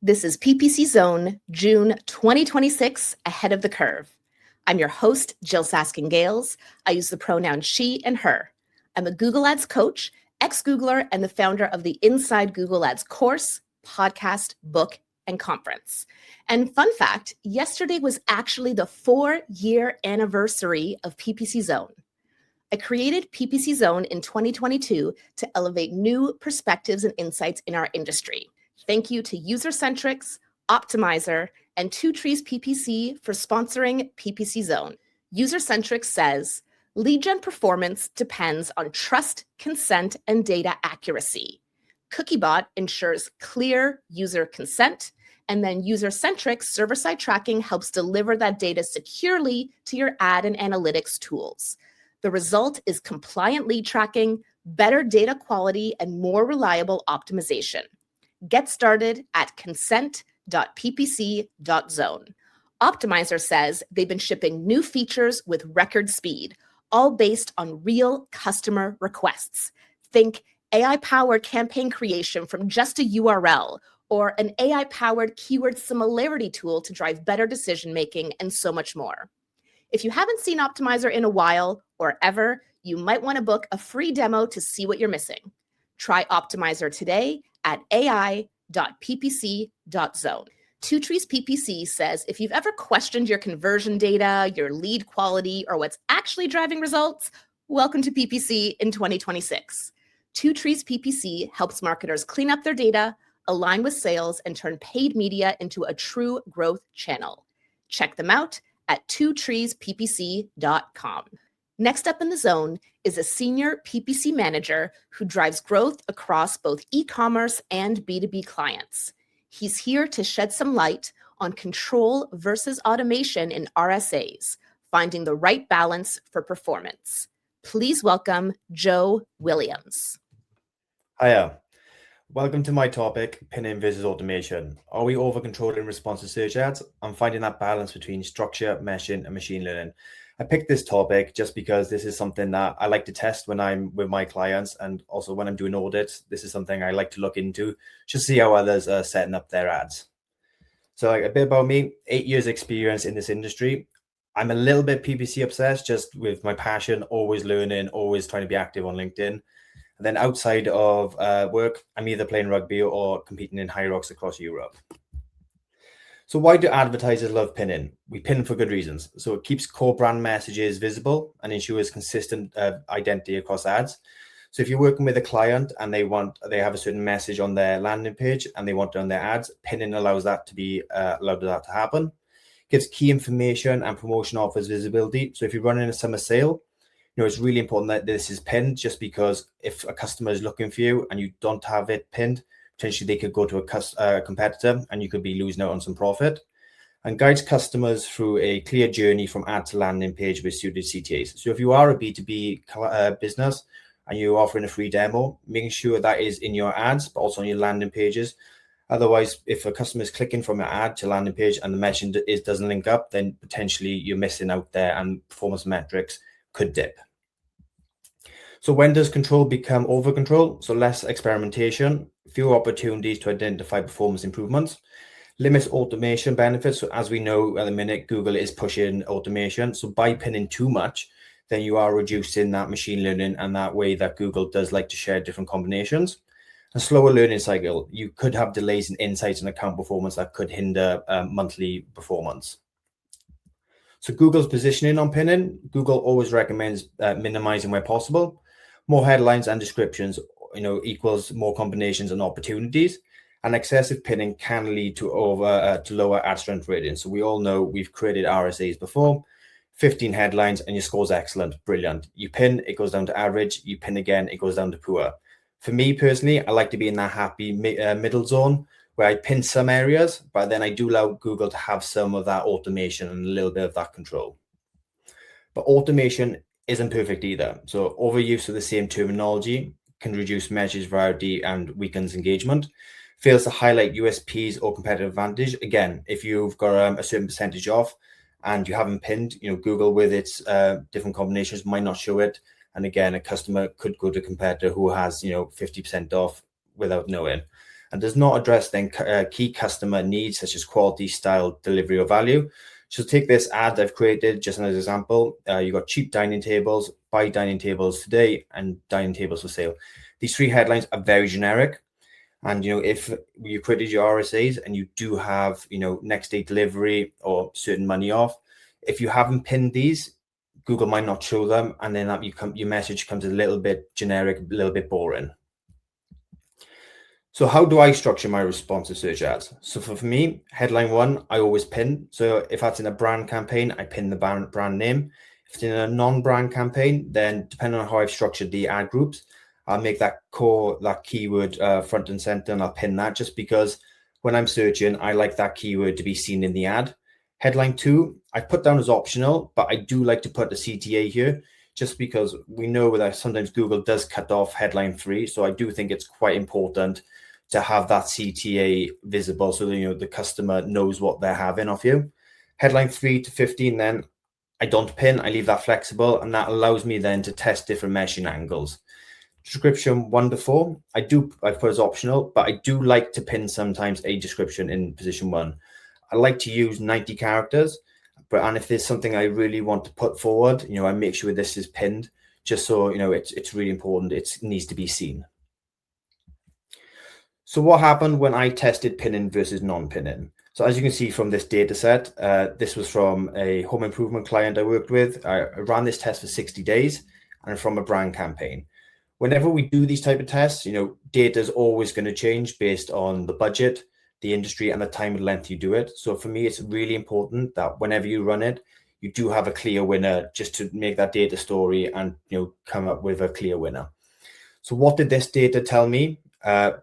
This is PPC Zone, June 2026, Ahead of the Curve. I'm your host, Jill Saskin-Gales. I use the pronouns she and her. I'm a Google Ads coach, ex-Googler, and the founder of the Inside Google Ads course, podcast, book, and conference. And fun fact, yesterday was actually the 4-year anniversary of PPC Zone. I created PPC Zone in 2022 to elevate new perspectives and insights in our industry. Thank you to User-Centrics, Optimizer, and Two Trees PPC for sponsoring PPC Zone. User-Centrics says, lead gen performance depends on trust, consent, and data accuracy. Cookiebot ensures clear user consent, and then User-Centric server-side tracking helps deliver that data securely to your ad and analytics tools. The result is compliant lead tracking, better data quality, and more reliable optimization. Get started at consent.ppc.zone. Optimizer says they've been shipping new features with record speed, all based on real customer requests. Think AI-powered campaign creation from just a URL, or an AI-powered keyword similarity tool to drive better decision-making, and so much more. If you haven't seen Optimizer in a while or ever, you might want to book a free demo to see what you're missing. Try Optimizer today at ai.ppc.zone. Two Trees PPC says if you've ever questioned your conversion data, your lead quality, or what's actually driving results, welcome to PPC in 2026. Two Trees PPC helps marketers clean up their data, align with sales, and turn paid media into a true growth channel. Check them out at twotreesppc.com. Next up in the zone is a Senior PPC Manager who drives growth across both e-commerce and B2B clients. He's here to shed some light on control versus automation in RSAs, finding the right balance for performance. Please welcome Joe Williams. Hiya. Welcome to my topic, pinning versus automation. Are we over-controlling response to search ads? I'm finding that balance between structure, meshing, and machine learning. I picked this topic just because this is something that I like to test when I'm with my clients, and also when I'm doing audits. This is something I like to look into, just see how others are setting up their ads. So a bit about me, 8 years experience in this industry. I'm a little bit PPC obsessed, just with my passion, always learning, always trying to be active on LinkedIn. And then outside of work, I'm either playing rugby or competing in high rocks across Europe. So why do advertisers love pinning? We pin for good reasons. So it keeps core brand messages visible and ensures consistent identity across ads. So if you're working with a client and they have a certain message on their landing page and they want it on their ads, pinning allows that to be allowed that to happen. Gives key information and promotion offers visibility. So if you're running a summer sale, it's really important that this is pinned, just because if a customer is looking for you and you don't have it pinned, potentially they could go to a competitor and you could be losing out on some profit. And guides customers through a clear journey from ad to landing page with suited CTAs. So if you are a B2B business and you're offering a free demo, making sure that is in your ads, but also on your landing pages. Otherwise, if a customer is clicking from your ad to landing page and the message doesn't link up, then potentially you're missing out there and performance metrics could dip. So when does control become over control? So less experimentation, fewer opportunities to identify performance improvements, limits automation benefits. So as we know at the minute, Google is pushing automation. So by pinning too much, then you are reducing that machine learning and that way that Google does like to share different combinations. A slower learning cycle. You could have delays in insights and account performance that could hinder monthly performance. So Google's positioning on pinning, Google always recommends minimizing where possible. More headlines and descriptions, equals more combinations and opportunities. And excessive pinning can lead to lower ad strength ratings. So we all know we've created RSAs before. 15 headlines and your score's excellent, brilliant. You pin, it goes down to average. You pin again, it goes down to poor. For me personally, I like to be in that happy middle zone where I pin some areas, but then I do allow Google to have some of that automation and a little bit of that control. But automation isn't perfect either. So overuse of the same terminology can reduce message variety and weakens engagement. Fails to highlight USPs or competitive advantage. Again, if you've got a certain percentage off and you haven't pinned, Google with its different combinations might not show it. And again, a customer could go to a competitor who has, 50% off without knowing. and does not address then key customer needs such as quality, style, delivery, or value. So take this ad I've created just as an example. You've got cheap dining tables, buy dining tables today, and dining tables for sale. These three headlines are very generic. And, if you created your RSAs and you do have, next day delivery or certain money off, if you haven't pinned these, Google might not show them. And then your message comes a little bit generic, a little bit boring. So how do I structure my responsive search ads? So for me, headline one, I always pin. So if that's in a brand campaign, I pin the brand name. If it's in a non-brand campaign, then depending on how I've structured the ad groups, I'll make that keyword front and center, and I'll pin that just because when I'm searching, I like that keyword to be seen in the ad. Headline two, I put down as optional, but I do like to put the CTA here just because we know that sometimes Google does cut off headline three. So I do think it's quite important to have that CTA visible so that, the customer knows what they're having off you. Headline 3 to 15, then I don't pin, I leave that flexible, and that allows me then to test different meshing angles. Description 1 to 4, I've put as optional, but I do like to pin sometimes a description in position 1. I like to use 90 characters, and if there's something I really want to put forward, I make sure this is pinned just so, it's really important. It needs to be seen. So what happened when I tested pinning versus non-pinning? So as you can see from this data set, this was from a home improvement client I worked with. I ran this test for 60 days and from a brand campaign. Whenever we do these type of tests, data is always going to change based on the budget, the industry, and the time and length you do it. So for me, it's really important that whenever you run it, you do have a clear winner just to make that data story and come up with a clear winner. So what did this data tell me?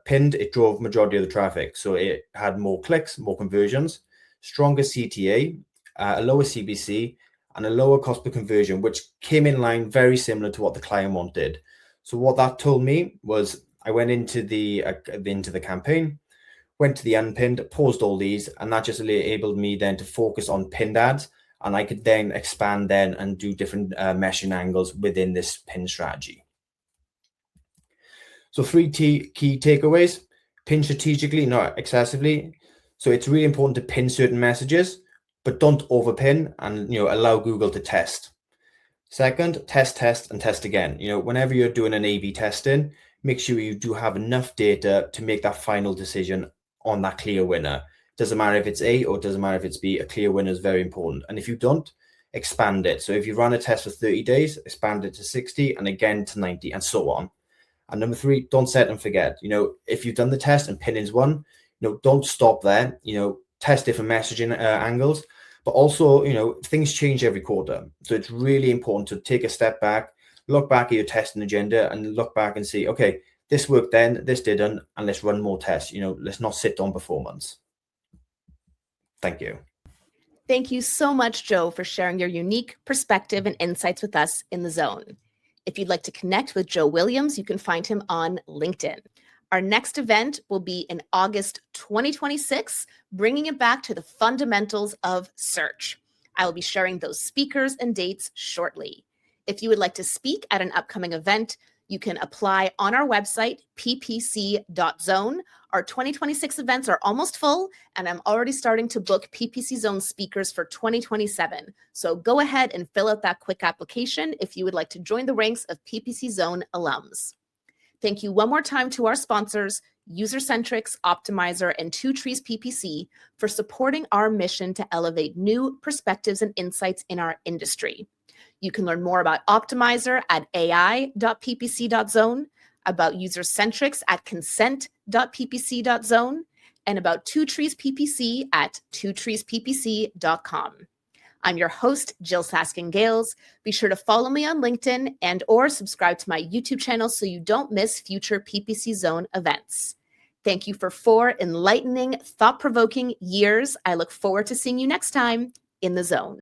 Pinned, it drove majority of the traffic. So it had more clicks, more conversions, stronger CTA, a lower CPC, and a lower cost per conversion, which came in line very similar to what the client wanted. So what that told me was I went into the campaign, went to the unpinned, paused all these, and that just enabled me then to focus on pinned ads. And I could then expand then and do different meshing angles within this pin strategy. So 3 key takeaways: pin strategically, not excessively. So it's really important to pin certain messages, but don't overpin and allow Google to test. Second, test, and test again. Whenever you're doing an A/B testing, make sure you do have enough data to make that final decision on that clear winner. Doesn't matter if it's A or doesn't matter if it's B, a clear winner is very important. And if you don't, expand it. So if you run a test for 30 days, expand it to 60 and again to 90 and so on. And number 3, don't set and forget. If you've done the test and pin is one, don't stop there. Test different messaging angles. But also, things change every quarter. So it's really important to take a step back, look back at your testing agenda and look back and see, okay, this worked then, this didn't, and let's run more tests. Let's not sit on performance. Thank you. Thank you so much, Joe, for sharing your unique perspective and insights with us in the Zone. If you'd like to connect with Joe Williams, you can find him on LinkedIn. Our next event will be in August 2026, bringing it back to the fundamentals of search. I will be sharing those speakers and dates shortly. If you would like to speak at an upcoming event, you can apply on our website, ppc.zone. Our 2026 events are almost full, and I'm already starting to book PPC Zone speakers for 2027. So go ahead and fill out that quick application if you would like to join the ranks of PPC Zone alums. Thank you one more time to our sponsors, UserCentrics, Optimizer, and Two Trees PPC for supporting our mission to elevate new perspectives and insights in our industry. You can learn more about Optimizer at ai.ppc.zone, about UserCentrics at consent.ppc.zone, and about Two Trees PPC at twotreesppc.com. I'm your host, Jill Saskin-Gales. Be sure to follow me on LinkedIn and or subscribe to my YouTube channel so you don't miss future PPC Zone events. Thank you for 4 enlightening, thought-provoking years. I look forward to seeing you next time in the Zone.